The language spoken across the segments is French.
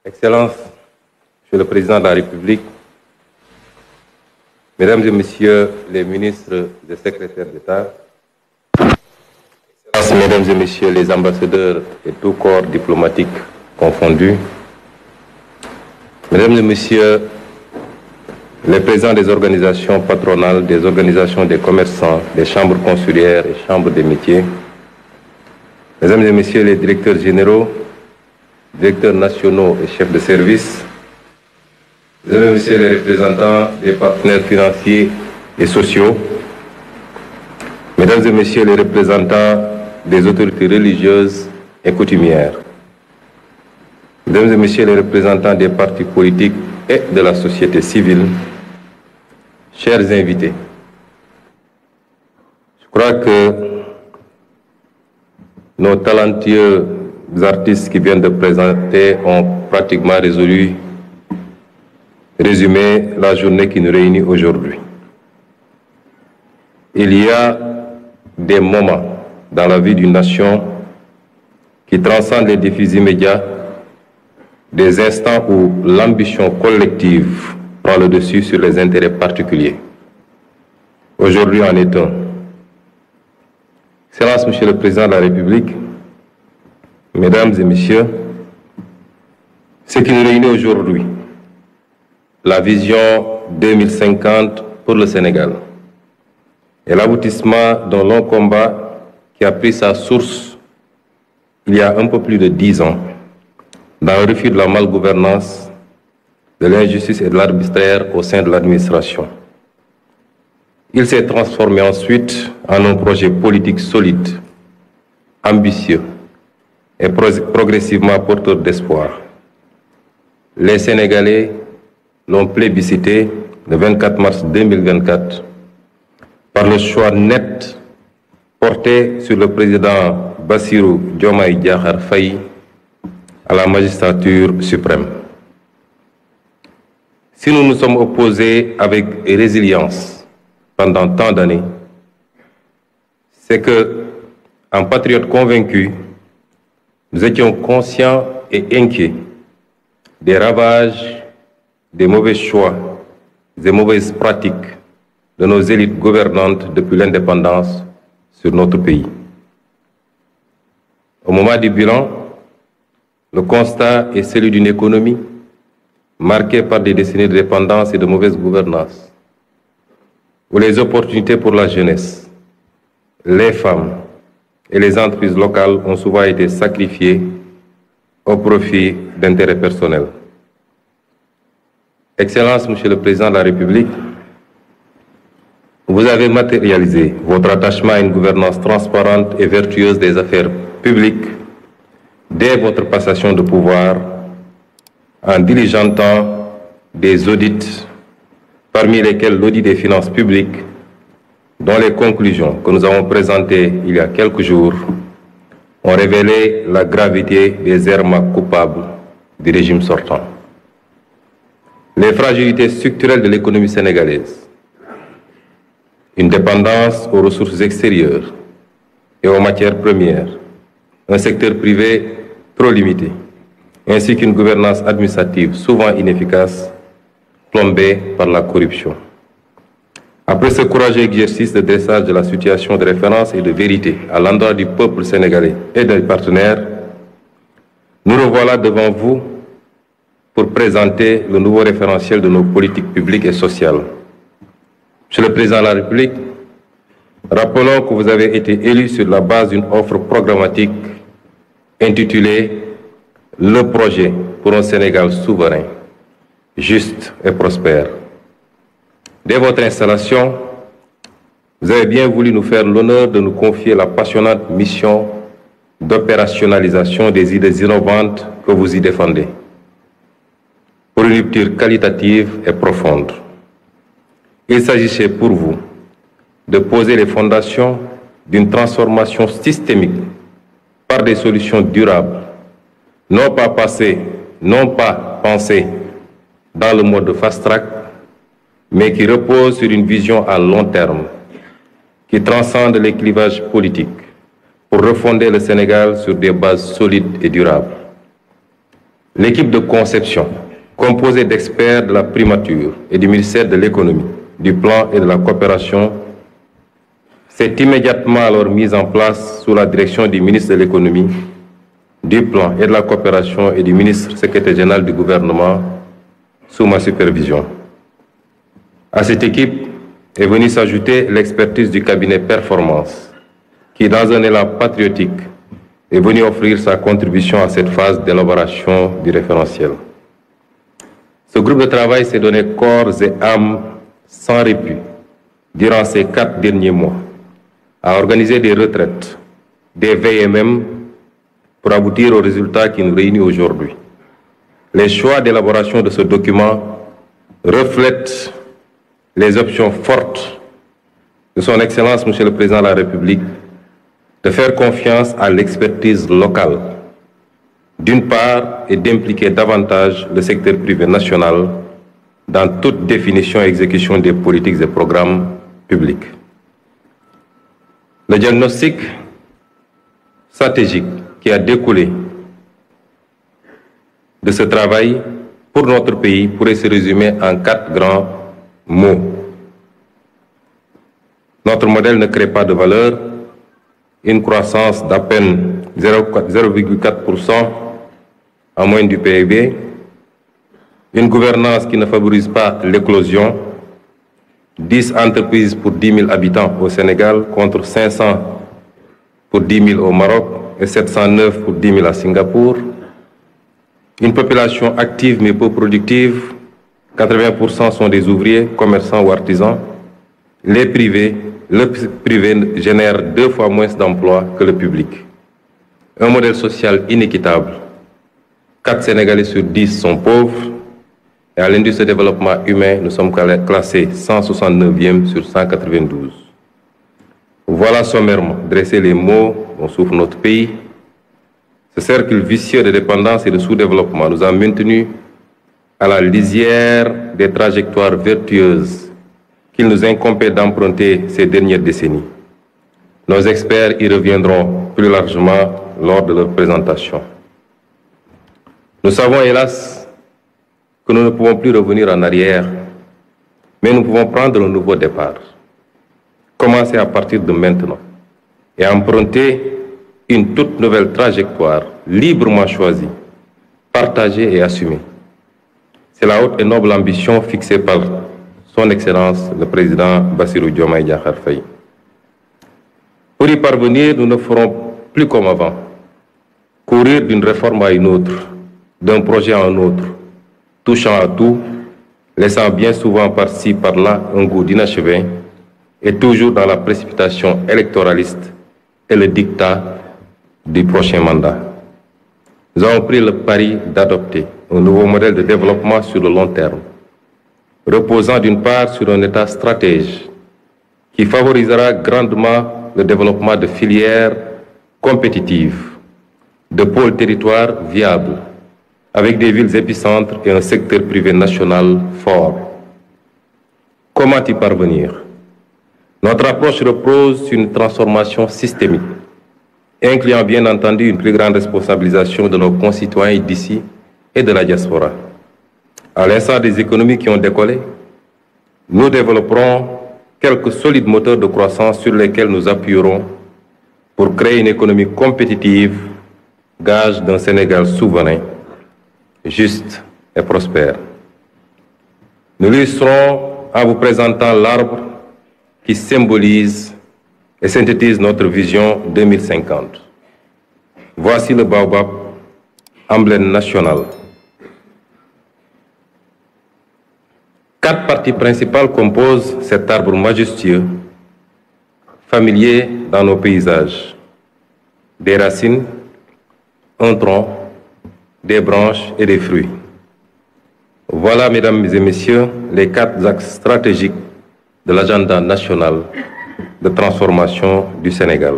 Excellences, Monsieur le Président de la République, Mesdames et Messieurs les ministres et secrétaires d'État, Excellences, Mesdames et Messieurs les ambassadeurs et tout corps diplomatique confondus, Mesdames et Messieurs les présidents des organisations patronales, des organisations des commerçants, des chambres consulaires et chambres des métiers, Mesdames et Messieurs les directeurs généraux, directeurs nationaux et chefs de service, Mesdames et Messieurs les représentants des partenaires financiers et sociaux, Mesdames et Messieurs les représentants des autorités religieuses et coutumières, Mesdames et Messieurs les représentants des partis politiques et de la société civile, chers invités, je crois que nos talentueux artistes qui viennent de présenter ont pratiquement résumé la journée qui nous réunit aujourd'hui. Il y a des moments dans la vie d'une nation qui transcendent les défis immédiats, des instants où l'ambition collective prend le dessus sur les intérêts particuliers. Aujourd'hui en est un. Excellence, Monsieur le Président de la République, Mesdames et Messieurs, ce qui nous réunit aujourd'hui, la vision 2050 pour le Sénégal est l'aboutissement d'un long combat qui a pris sa source il y a un peu plus de 10 ans dans le refus de la malgouvernance, de l'injustice et de l'arbitraire au sein de l'administration. Il s'est transformé ensuite en un projet politique solide, ambitieux et progressivement porteur d'espoir. Les Sénégalais l'ont plébiscité le 24 mars 2024 par le choix net porté sur le président Bassirou Diomaye Diakhar Faye à la magistrature suprême. Si nous nous sommes opposés avec résilience pendant tant d'années, c'est que, en patriotes convaincus, nous étions conscients et inquiets des ravages, des mauvais choix, des mauvaises pratiques de nos élites gouvernantes depuis l'indépendance sur notre pays. Au moment du bilan, le constat est celui d'une économie marquée par des décennies de dépendance et de mauvaise gouvernance, où les opportunités pour la jeunesse, les femmes et les entreprises locales ont souvent été sacrifiées au profit d'intérêts personnels. Excellence, Monsieur le Président de la République, vous avez matérialisé votre attachement à une gouvernance transparente et vertueuse des affaires publiques dès votre passation de pouvoir en diligentant des audits, parmi lesquels l'audit des finances publiques, dont les conclusions que nous avons présentées il y a quelques jours ont révélé la gravité des errements coupables du régime sortant. Les fragilités structurelles de l'économie sénégalaise, une dépendance aux ressources extérieures et aux matières premières, un secteur privé trop limité, ainsi qu'une gouvernance administrative souvent inefficace, plombée par la corruption. Après ce courageux exercice de dressage de la situation de référence et de vérité à l'endroit du peuple sénégalais et des partenaires, nous revoilà devant vous pour présenter le nouveau référentiel de nos politiques publiques et sociales. Monsieur le Président de la République, rappelons que vous avez été élu sur la base d'une offre programmatique intitulée « Le projet pour un Sénégal souverain, juste et prospère ». Dès votre installation, vous avez bien voulu nous faire l'honneur de nous confier la passionnante mission d'opérationnalisation des idées innovantes que vous y défendez, pour une rupture qualitative et profonde. Il s'agissait pour vous de poser les fondations d'une transformation systémique par des solutions durables, non pas pensées dans le mode fast-track, mais qui repose sur une vision à long terme, qui transcende les clivages politiques pour refonder le Sénégal sur des bases solides et durables. L'équipe de conception, composée d'experts de la primature et du ministère de l'économie, du plan et de la coopération, s'est immédiatement alors mise en place sous la direction du ministre de l'économie, du plan et de la coopération et du ministre secrétaire général du gouvernement sous ma supervision. À cette équipe est venue s'ajouter l'expertise du cabinet Performance, qui, dans un élan patriotique, est venu offrir sa contribution à cette phase d'élaboration du référentiel. Ce groupe de travail s'est donné corps et âme sans répit durant ces 4 derniers mois à organiser des retraites, des veilles et même pour aboutir aux résultats qui nous réunissent aujourd'hui. Les choix d'élaboration de ce document reflètent les options fortes de son Excellence, Monsieur le Président de la République, de faire confiance à l'expertise locale, d'une part, et d'impliquer davantage le secteur privé national dans toute définition et exécution des politiques et programmes publics. Le diagnostic stratégique qui a découlé de ce travail pour notre pays pourrait se résumer en 4 grands mots. Notre modèle ne crée pas de valeur, une croissance d'à peine 0,4% en moyenne du PIB, une gouvernance qui ne favorise pas l'éclosion, 10 entreprises pour 10 000 habitants au Sénégal contre 500 pour 10 000 au Maroc et 709 pour 10 000 à Singapour, une population active mais peu productive, 80% sont des ouvriers, commerçants ou artisans, le privé génère 2 fois moins d'emplois que le public. Un modèle social inéquitable. 4 Sénégalais sur 10 sont pauvres. Et à l'indice de développement humain, nous sommes classés 169e sur 192. Voilà sommairement dressé les mots dont souffre notre pays. Ce cercle vicieux de dépendance et de sous-développement nous a maintenus à la lisière des trajectoires vertueuses qu'il nous incombait d'emprunter ces dernières décennies. Nos experts y reviendront plus largement lors de leur présentation. Nous savons hélas que nous ne pouvons plus revenir en arrière, mais nous pouvons prendre un nouveau départ. Commencer à partir de maintenant et emprunter une toute nouvelle trajectoire librement choisie, partagée et assumée. C'est la haute et noble ambition fixée par Son Excellence le Président Bassirou Diomaye Diakhar Faye. Pour y parvenir, nous ne ferons plus comme avant, courir d'une réforme à une autre, d'un projet à un autre, touchant à tout, laissant bien souvent par-ci, par-là un goût d'inachevé, et toujours dans la précipitation électoraliste et le diktat du prochain mandat. Nous avons pris le pari d'adopter un nouveau modèle de développement sur le long terme, reposant d'une part sur un État stratège qui favorisera grandement le développement de filières compétitives, de pôles territoires viables, avec des villes épicentres et un secteur privé national fort. Comment y parvenir? Notre approche repose sur une transformation systémique, incluant bien entendu une plus grande responsabilisation de nos concitoyens d'ici et de la diaspora. À l'instar des économies qui ont décollé, nous développerons quelques solides moteurs de croissance sur lesquels nous appuierons pour créer une économie compétitive, gage d'un Sénégal souverain, juste et prospère. Nous l'illustrons en vous présentant l'arbre qui symbolise et synthétise notre vision 2050. Voici le baobab, emblème national. 4 parties principales composent cet arbre majestueux, familier dans nos paysages. Des racines, un tronc, des branches et des fruits. Voilà, mesdames et messieurs, les 4 axes stratégiques de l'agenda national de transformation du Sénégal.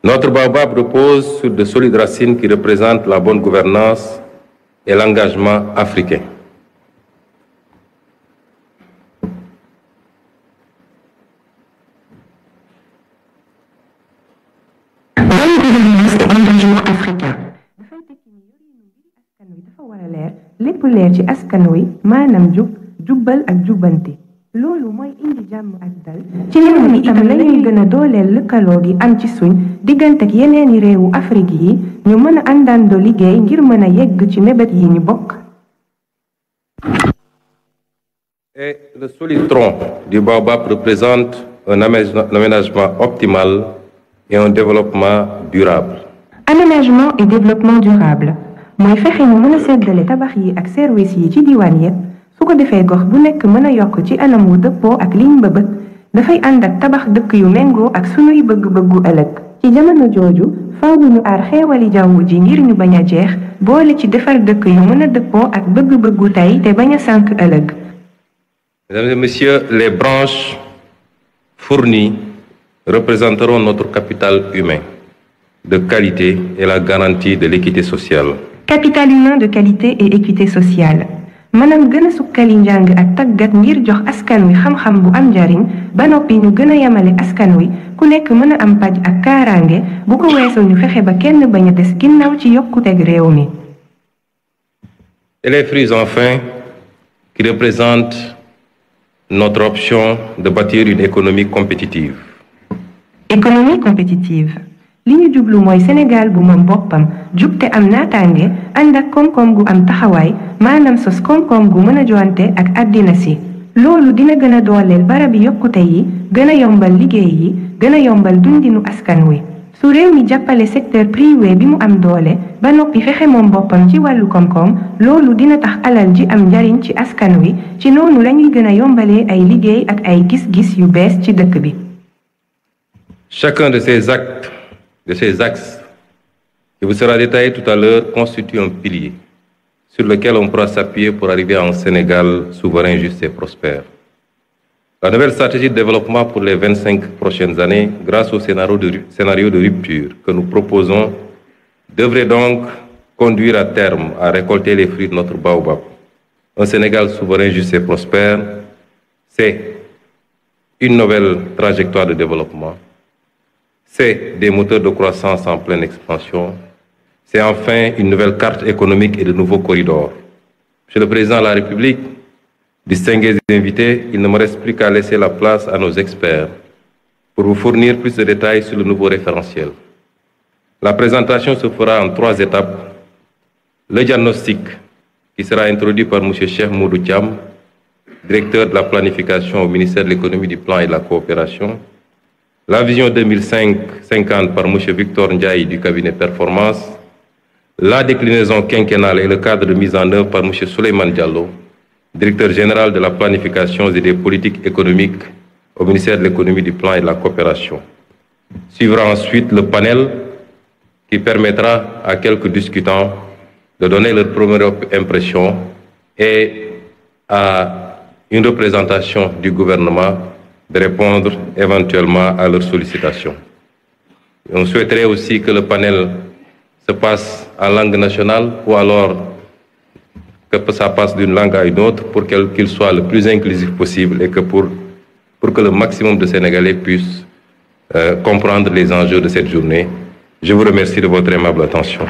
Notre baobab repose sur de solides racines qui représentent la bonne gouvernance et l'engagement africain. Bonne gouvernance et engagement africain. askan wi dafa war a leer lépp leer ci askan wi maanaam jub jubbal ak jubbanti loolu mooy indi jàmm ak dal ci réew mi itam lañuy gën a dooleel lëkkaloo gi am ci suñ diggante ak yeneeni réewu Afrique yi ñu mën a àndandoo liggéey ngir mën a yegg ci mébét yi ñu bokk. Et le solide tronc du baobab représente un aménagement optimal et un développement durable. Aménagement et développement durable mooy fexe ñu mën a seddale tabax yi ak service yi ci diwaan yépp su ko defee gox bu nekk mën a yokk ci anam wu dëppoo ak liñ mbëbët dafay ànd ak tabax dëkk yu méngoo ak sunuy bëgg-bëggu ëllëg. ci jamono jooju faaw ñu aar xeewali jaww ji ngir ñu bañ a jeex boole ci defar dëkk yu mën a dëppoo ak bëgg-bëggu tey te bañ a sànk ëllëg. Mesdames et messieurs, les branches fournies représenteront notre capital humain de qualité et la garantie de l'équité sociale. Capital humain de qualité et équité sociale maanaam gën a sukkali njàng ak tàggat ngir jox askan wi xam-xam bu am njariñ ba noppi ñu gën a yemale askan wi ku nekk mën a am paj ak kaaraange bu ko weesoo ñu fexe ba kenn bañ a des ginnaaw ci yokkuteg réew mi. Et les fruits enfin qui représentent notre option de bâtir une économie compétitive. Économie compétitive li ñu jublu mooy Sénégal bu moom boppam jub te am naataange ànd ak koom-koom gu am taxawaay maanaam sos koom-koom gu mën a joante ak àddina si loolu dina gën a dooleel barabi yokkute yi gën a yombal liggéey yi gën a yombal dundinu askan wi su réew mi jàppale secteur privé bi mu am doole ba noppi fexe moom boppam ci wàllu koom-koom loolu dina tax alal ji am njariñ ci askan wi ci noonu lañuy gën a yombalee ay liggéey ak ay gis-gis yu bees ci dëkk bi. Chacun de ces axes qui vous sera détaillé tout à l'heure constitue un pilier sur lequel on pourra s'appuyer pour arriver à un Sénégal souverain, juste et prospère. La nouvelle stratégie de développement pour les 25 prochaines années, grâce au scénario de rupture que nous proposons, devrait donc conduire à terme à récolter les fruits de notre baobab. Un Sénégal souverain, juste et prospère, c'est une nouvelle trajectoire de développement. C'est des moteurs de croissance en pleine expansion. C'est enfin une nouvelle carte économique et de nouveaux corridors. Monsieur le Président de la République, distingués invités, il ne me reste plus qu'à laisser la place à nos experts pour vous fournir plus de détails sur le nouveau référentiel. La présentation se fera en 3 étapes. Le diagnostic, qui sera introduit par M. Cheikh Moudou Thiam, directeur de la planification au ministère de l'économie, du plan et de la coopération. La vision 2050 par M. Victor Ndiaye du cabinet Performance. La déclinaison quinquennale et le cadre de mise en œuvre par M. Souleymane Diallo, directeur général de la planification et des politiques économiques au ministère de l'économie, du plan et de la coopération. Suivra ensuite le panel qui permettra à quelques discutants de donner leur première impression et à une représentation du gouvernement de répondre éventuellement à leurs sollicitations. On souhaiterait aussi que le panel se passe en langue nationale ou alors que ça passe d'une langue à une autre pour qu'il soit le plus inclusif possible et que pour que le maximum de Sénégalais puissent comprendre les enjeux de cette journée. Je vous remercie de votre aimable attention.